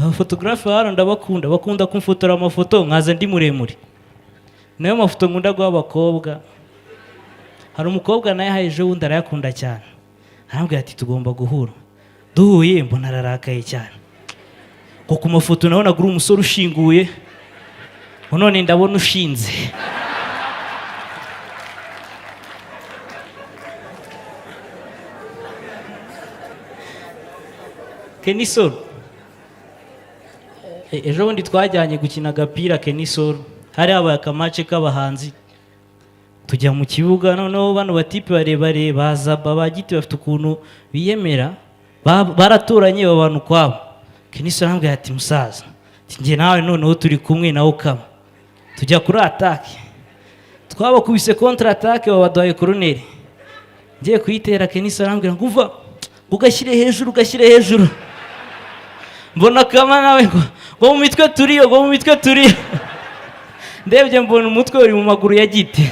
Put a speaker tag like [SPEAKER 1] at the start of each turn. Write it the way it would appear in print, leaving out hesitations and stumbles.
[SPEAKER 1] abafotogarafe hano ndabakunda, bakunda kumfotora amafoto nkaza ndi muremure, nayo mafoto nkunda guha abakobwa. Hari umukobwa naye haje wundi arayakunda cyane, arambwira ati tugomba guhura. Duhuye mbona ararakaye cyane, ko ku mafoto nabona guri umusore ushinguye, none ndabona ushinze. Kenisol, ejo bundi twajyanye gukina agapira Kenisol, hari habaye akamace k'abahanzi, tujya mu kibuga, noneho bano batipe barebare baza babagiti bafite ukuntu biyemera, baraturanye abantu kwabo. Kenisol arambwira ati musaza, njye nawe noneho turi kumwe nawe kama, tujya kuri atake, twabakubise kontra atake, babaduhaye koroneri, ngiye kuyitera. Kenisol arambwira ngo uva ugashyire hejuru, ugashyire hejuru. Mbona kama nawe ngo mu mitwe turiyo, ngo mu mitwe turiyo. Ndebye mbona umutwe uri mu maguru ya giti.